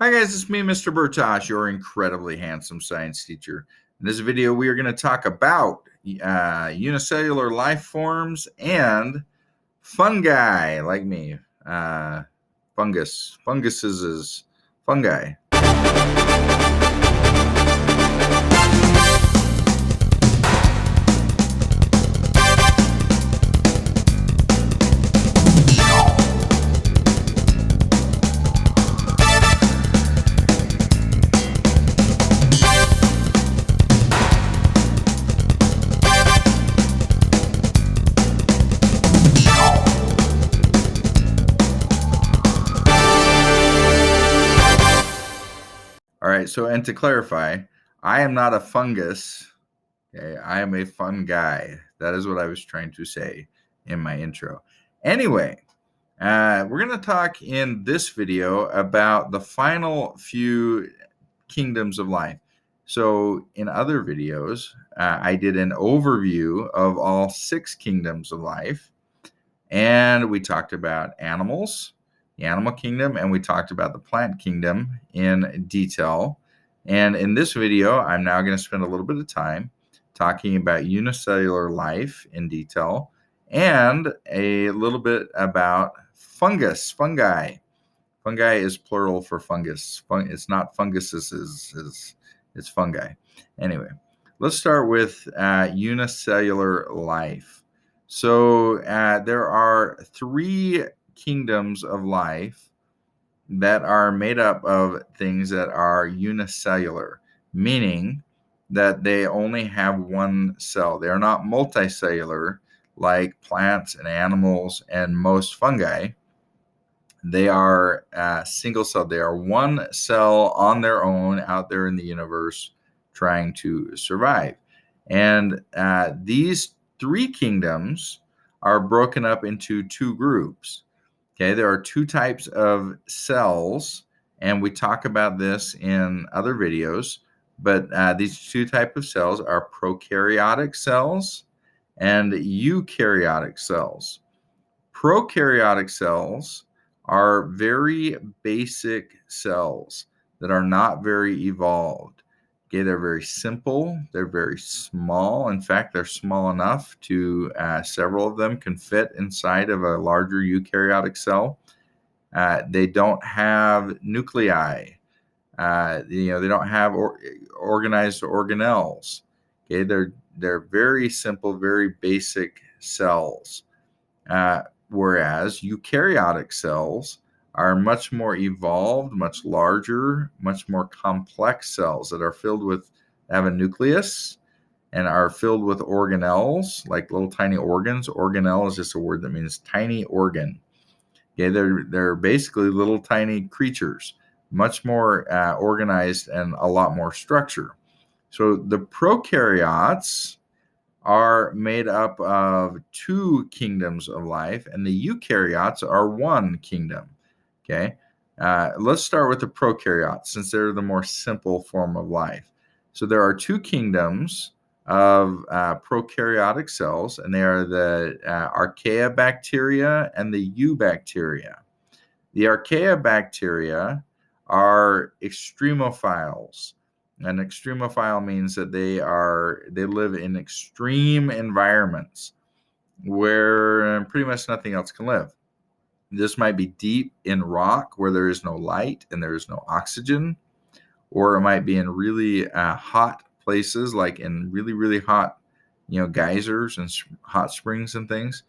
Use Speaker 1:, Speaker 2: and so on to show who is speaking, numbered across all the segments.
Speaker 1: Hi guys, it's me, Mr. Bertoch, your incredibly handsome science teacher. In this video, we are going to talk about unicellular life forms and fungi, like me. Funguses is fungi. All right, and to clarify, I am not a fungus. Okay, I am a fungi. That is what I was trying to say in my intro. Anyway, we're going to talk in this video about the final few kingdoms of life. So in other videos, I did an overview of all 6 kingdoms of life, and we talked about animals, the animal kingdom, and we talked about the plant kingdom in detail. And in this video, I'm now going to spend a little bit of time talking about unicellular life in detail and a little bit about fungi. Fungi is plural for fungus. It's not funguses, it's fungi. Anyway, let's start with unicellular life. So there are 3 kingdoms of life that are made up of things that are unicellular, meaning that they only have one cell. They are not multicellular like plants and animals and most fungi. They are single cell. They are one cell on their own out there in the universe trying to survive. And these 3 kingdoms are broken up into 2 groups. Okay, there are 2 types of cells, and we talk about this in other videos, but these 2 types of cells are prokaryotic cells and eukaryotic cells. Prokaryotic cells are very basic cells that are not very evolved. Okay, they're very simple. They're very small. In fact, they're small enough to several of them can fit inside of a larger eukaryotic cell. They don't have nuclei. They don't have organized organelles. Okay, they're very simple, very basic cells. Whereas eukaryotic cells are much more evolved, much larger, much more complex cells that are filled with, have a nucleus and are filled with organelles, like little tiny organs. Organelle is just a word that means tiny organ. Okay, they're basically little tiny creatures, much more organized and a lot more structure. So the prokaryotes are made up of 2 kingdoms of life, and the eukaryotes are 1 kingdom. Okay, let's start with the prokaryotes, since they're the more simple form of life. So there are 2 kingdoms of prokaryotic cells, and they are the archaeobacteria and the eubacteria. The archaeobacteria are extremophiles. An extremophile means that they live in extreme environments where pretty much nothing else can live. This might be deep in rock where there is no light and there is no oxygen, or it might be in really hot places, like in really, really hot, geysers and hot springs and things.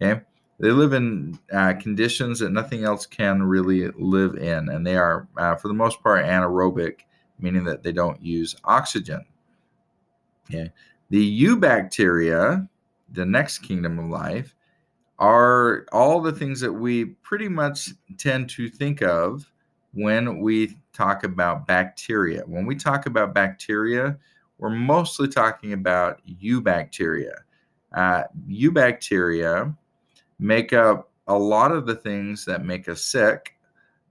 Speaker 1: Okay, they live in conditions that nothing else can really live in, and they are, for the most part, anaerobic, meaning that they don't use oxygen. Okay. The eubacteria, the next kingdom of life, are all the things that we pretty much tend to think of when we talk about bacteria. When we talk about bacteria, we're mostly talking about eubacteria. Eubacteria make up a lot of the things that make us sick,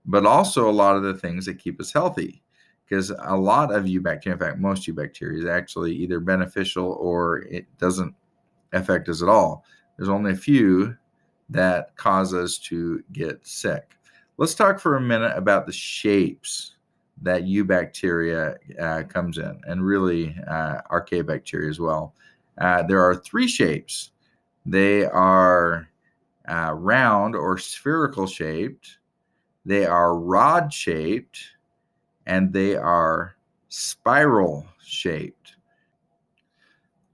Speaker 1: but also a lot of the things that keep us healthy. Because a lot of eubacteria, in fact, most eubacteria, is actually either beneficial or it doesn't affect us at all. There's only a few that cause us to get sick. Let's talk for a minute about the shapes that eubacteria comes in, and really archaebacteria as well. There are three shapes. They are round or spherical shaped, they are rod shaped, and they are spiral shaped.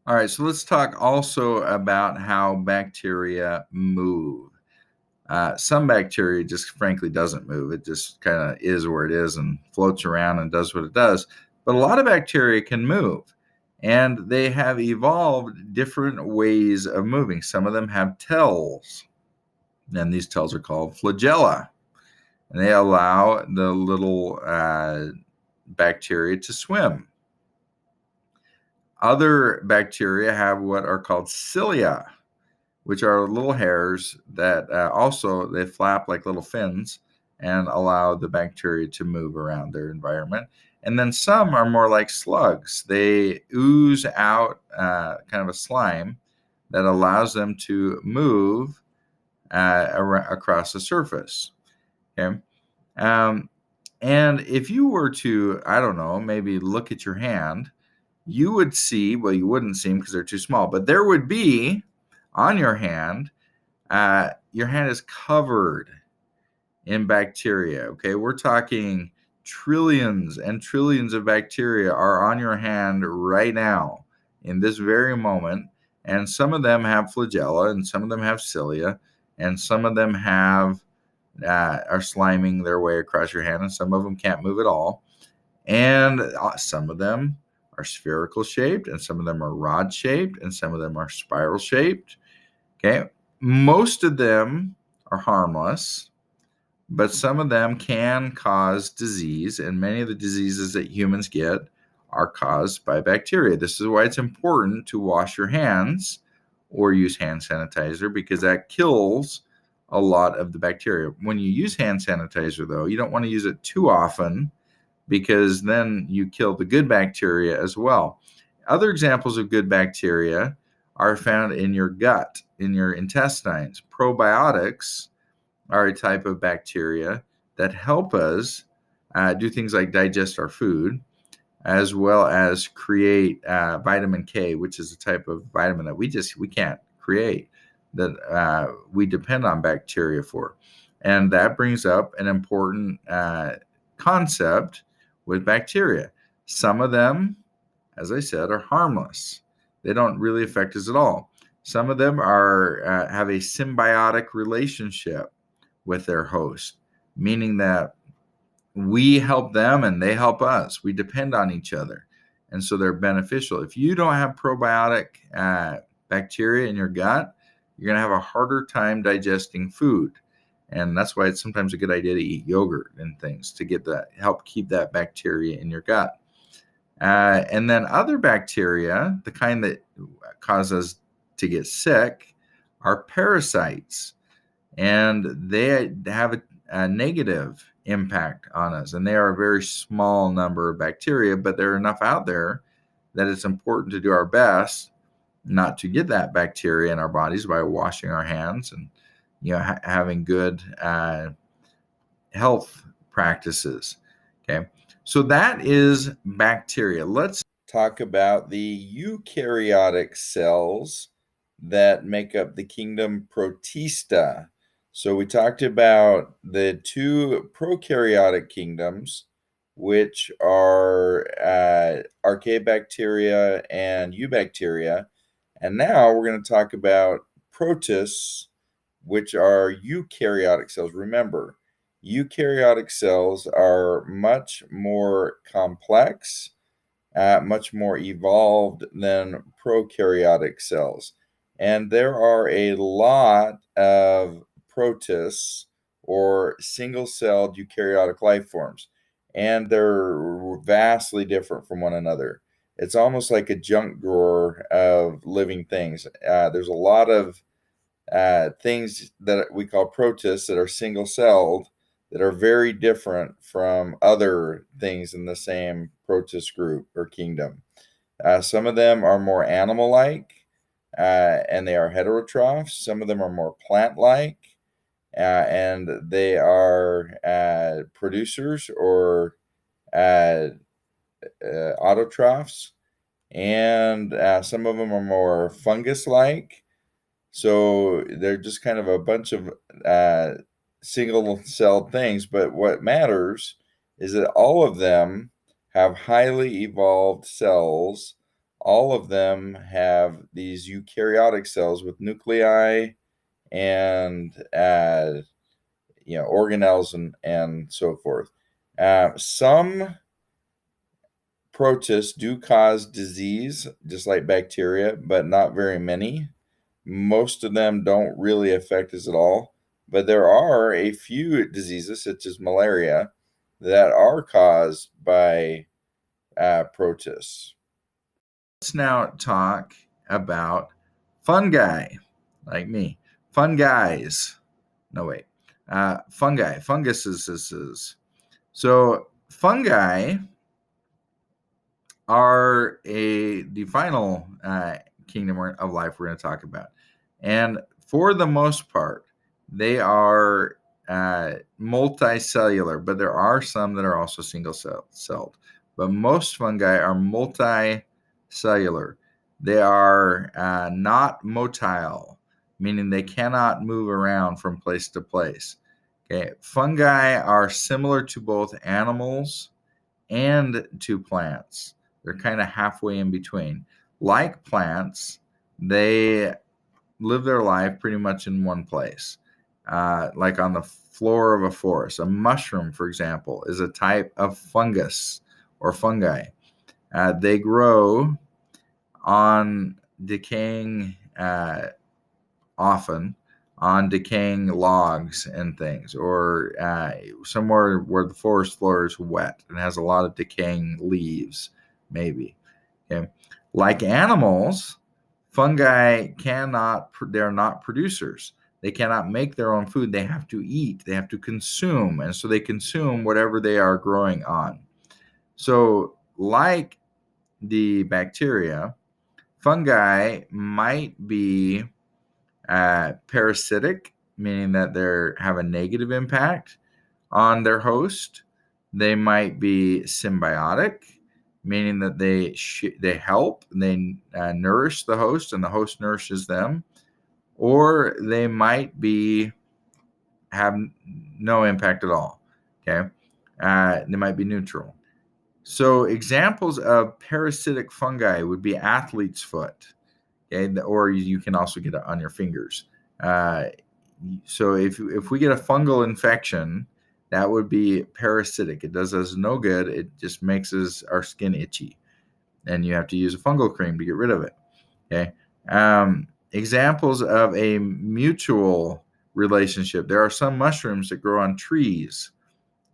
Speaker 1: All right, so let's talk also about how bacteria move. Some bacteria just frankly doesn't move. It just kind of is where it is and floats around and does what it does. But a lot of bacteria can move, and they have evolved different ways of moving. Some of them have tails, and these tails are called flagella, and they allow the little bacteria to swim. Other bacteria have what are called cilia, which are little hairs that also they flap like little fins and allow the bacteria to move around their environment. And then some are more like slugs. They ooze out kind of a slime that allows them to move across the surface. Okay. And if you were to, I don't know, maybe look at your hand, you would see, well, you wouldn't see them because they're too small, but there would be on your hand is covered in bacteria. Okay, we're talking trillions and trillions of bacteria are on your hand right now in this very moment. And some of them have flagella, and some of them have cilia, and some of them have are sliming their way across your hand, and some of them can't move at all. And some of them are spherical shaped, and some of them are rod shaped, and some of them are spiral shaped. Okay. Most of them are harmless, but some of them can cause disease, and many of the diseases that humans get are caused by bacteria. This is why it's important to wash your hands or use hand sanitizer, because that kills a lot of the bacteria. When you use hand sanitizer, though, you don't want to use it too often, because then you kill the good bacteria as well. Other examples of good bacteria are found in your gut, in your intestines. Probiotics are a type of bacteria that help us do things like digest our food, as well as create vitamin K, which is a type of vitamin that we can't create, that we depend on bacteria for. And that brings up an important concept with bacteria. Some of them, as I said, are harmless. They don't really affect us at all. Some of them are have a symbiotic relationship with their host, meaning that we help them and they help us. We depend on each other, and so they're beneficial. If you don't have probiotic bacteria in your gut, you're going to have a harder time digesting food. And that's why it's sometimes a good idea to eat yogurt and things to get that, help keep that bacteria in your gut. And then other bacteria, the kind that cause us to get sick, are parasites. And they have a negative impact on us. And they are a very small number of bacteria, but there are enough out there that it's important to do our best not to get that bacteria in our bodies by washing our hands and having good health practices. Okay, so that is bacteria. Let's talk about the eukaryotic cells that make up the kingdom Protista. So we talked about the two prokaryotic kingdoms, which are archaebacteria and eubacteria. And now we're going to talk about protists, which are eukaryotic cells. Remember, eukaryotic cells are much more complex, much more evolved than prokaryotic cells. And there are a lot of protists or single-celled eukaryotic life forms, and they're vastly different from one another. It's almost like a junk drawer of living things. There's a lot of things that we call protists that are single-celled that are very different from other things in the same protist group or kingdom. Some of them are more animal-like, and they are heterotrophs. Some of them are more plant-like, and they are producers or autotrophs, and some of them are more fungus-like. So they're just kind of a bunch of single-celled things. But what matters is that all of them have highly evolved cells. All of them have these eukaryotic cells with nuclei and organelles and so forth. Some protists do cause disease, just like bacteria, but not very many. Most of them don't really affect us at all, but there are a few diseases, such as malaria, that are caused by protists. Let's now talk about fungi, like me. Fungi's. No, wait. Fungi. Funguses. So fungi are the final kingdom of life we're going to talk about. And for the most part, they are multicellular, but there are some that are also single-celled. But most fungi are multicellular. They are not motile, meaning they cannot move around from place to place. Okay, fungi are similar to both animals and to plants. They're kind of halfway in between. Like plants, they live their life pretty much in one place, like on the floor of a forest. A mushroom, for example, is a type of fungus or fungi. They grow on decaying, often on decaying logs and things, or somewhere where the forest floor is wet and has a lot of decaying leaves, maybe. Okay. Like animals, fungi they're not producers. They cannot make their own food. They have to eat, they have to consume, and so they consume whatever they are growing on. So, like the bacteria, fungi might be parasitic, meaning that they have a negative impact on their host. They might be symbiotic, meaning that they help, they nourish the host, and the host nourishes them. Or they might have no impact at all. Okay, they might be neutral. So examples of parasitic fungi would be athlete's foot. Okay, or you can also get it on your fingers. So if we get a fungal infection, that would be parasitic. It does us no good. It just makes our skin itchy, and you have to use a fungal cream to get rid of it. Okay. Examples of a mutual relationship. There are some mushrooms that grow on trees,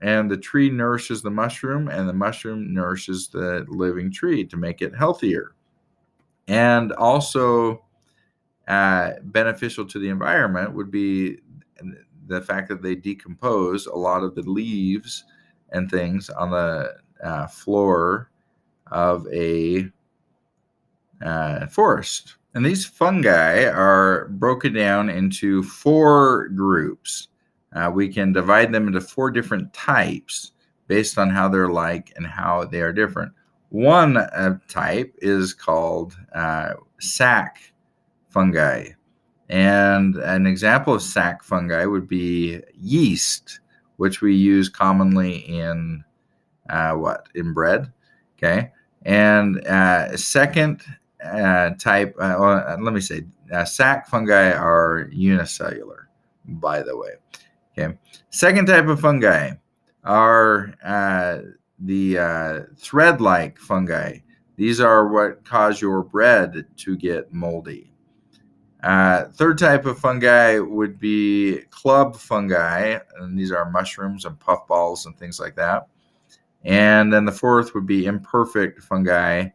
Speaker 1: and the tree nourishes the mushroom, and the mushroom nourishes the living tree to make it healthier. And also beneficial to the environment would be the fact that they decompose a lot of the leaves and things on the floor of a forest. And these fungi are broken down into 4 groups. We can divide them into 4 different types based on how they're like and how they are different. One type is called sac fungi. And an example of sac fungi would be yeast, which we use commonly in in bread. Okay. And second type, let me say, sac fungi are unicellular, by the way. Okay. Second type of fungi are the thread-like fungi. These are what cause your bread to get moldy. Third type of fungi would be club fungi, and these are mushrooms and puffballs and things like that. And then the fourth would be imperfect fungi,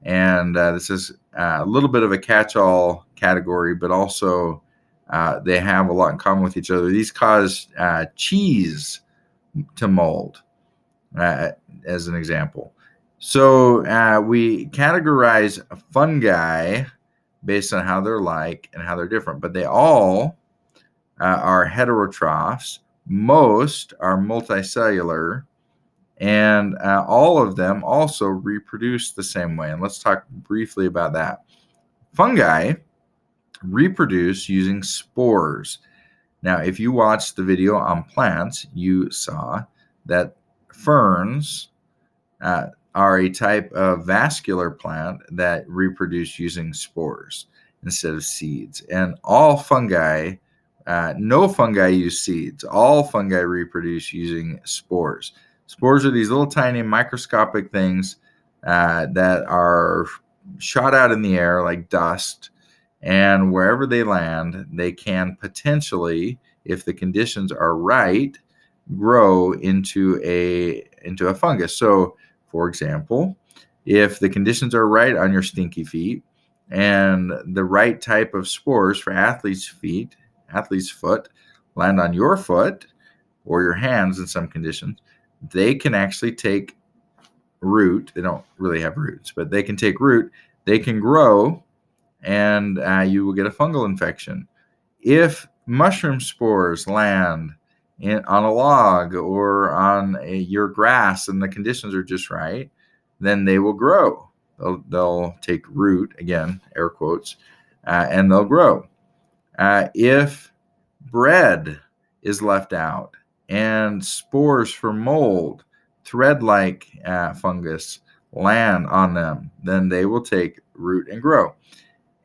Speaker 1: and this is a little bit of a catch-all category, but also they have a lot in common with each other. These cause cheese to mold, as an example. So we categorize fungi based on how they're like and how they're different, but they all are heterotrophs. Most are multicellular, And all of them also reproduce the same way. And let's talk briefly about that. Fungi reproduce using spores. Now, if you watched the video on plants, you saw that ferns are a type of vascular plant that reproduce using spores instead of seeds. And all fungi, no fungi use seeds. All fungi reproduce using spores. Spores are these little tiny microscopic things that are shot out in the air like dust. And wherever they land, they can potentially, if the conditions are right, grow into a fungus. So, for example, if the conditions are right on your stinky feet and the right type of spores for athlete's foot land on your foot or your hands in some conditions, they can actually take root. They don't really have roots, but they can take root. They can grow, and you will get a fungal infection. If mushroom spores land on a log or on your grass and the conditions are just right, then they will grow. They'll take root, again, air quotes, and they'll grow. If bread is left out and spores for mold, thread-like fungus land on them, then they will take root and grow.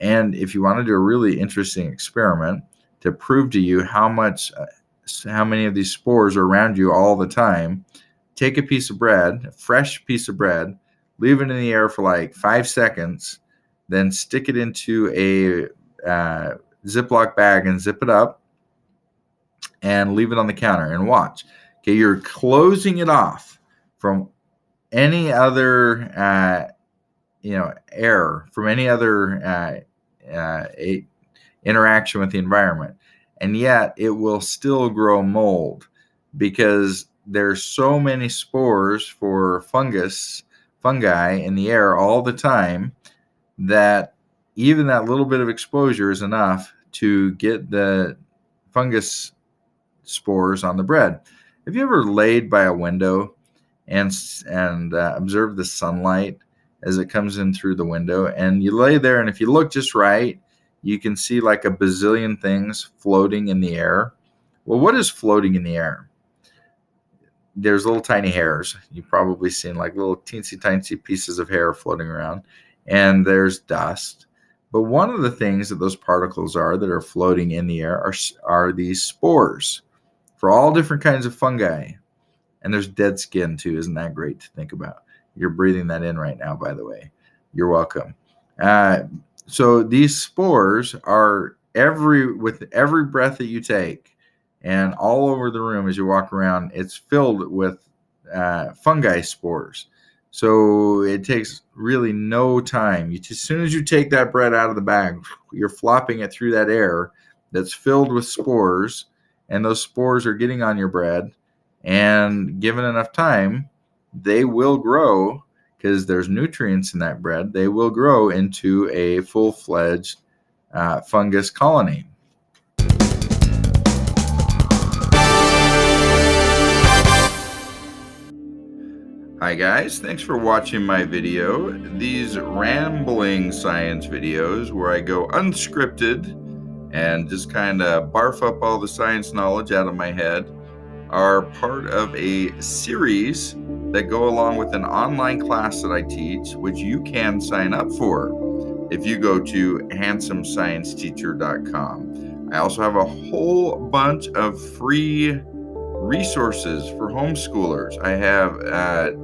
Speaker 1: And if you want to do a really interesting experiment to prove to you how many of these spores are around you all the time, take a piece of bread, a fresh piece of bread, leave it in the air for like 5 seconds, then stick it into a Ziploc bag and zip it up and leave it on the counter and watch. Okay, you're closing it off from any other air, from any other interaction with the environment, and yet it will still grow mold because there's so many spores for fungi in the air all the time that even that little bit of exposure is enough to get the fungus spores on the bread. Have you ever laid by a window and observed the sunlight as it comes in through the window? And you lay there, and if you look just right, you can see like a bazillion things floating in the air. Well, what is floating in the air? There's little tiny hairs. You've probably seen like little teensy tiny pieces of hair floating around, and there's dust. But one of the things that those particles are that are floating in the air are these spores for all different kinds of fungi. And there's dead skin too. Isn't that great to think about? You're breathing that in right now, by the way. You're welcome. So these spores are with every breath that you take, and all over the room as you walk around, it's filled with fungi spores. So it takes really no time. As soon as you take that bread out of the bag, you're flopping it through that air that's filled with spores, and those spores are getting on your bread, and given enough time, they will grow because there's nutrients in that bread. They will grow into a full-fledged fungus colony. Hi guys, thanks for watching my video. These rambling science videos where I go unscripted and just kind of barf up all the science knowledge out of my head are part of a series that go along with an online class that I teach, which you can sign up for if you go to handsomescienceteacher.com. I also have a whole bunch of free resources for homeschoolers. I have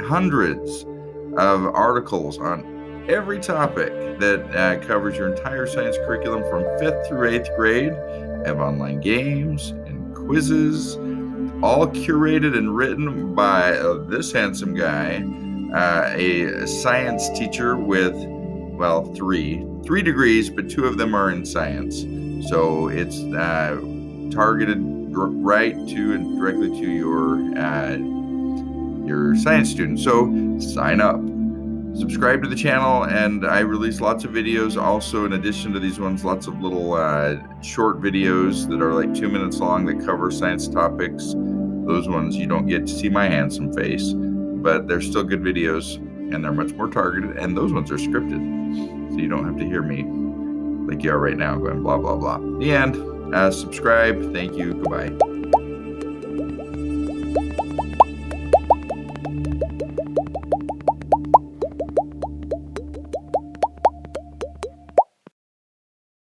Speaker 1: hundreds of articles on every topic that covers your entire science curriculum from 5th through 8th grade. I have online games and quizzes, all curated and written by this handsome guy, a science teacher with, well, three degrees, but 2 of them are in science. So it's targeted right to and directly to your science students. So sign up, subscribe to the channel, and I release lots of videos. Also, in addition to these ones, lots of little short videos that are like 2 minutes long that cover science topics Those ones you don't get to see my handsome face, but they're still good videos, and they're much more targeted, and those ones are scripted, so you don't have to hear me like you are right now going blah, blah, blah. The end. Subscribe. Thank you. Goodbye.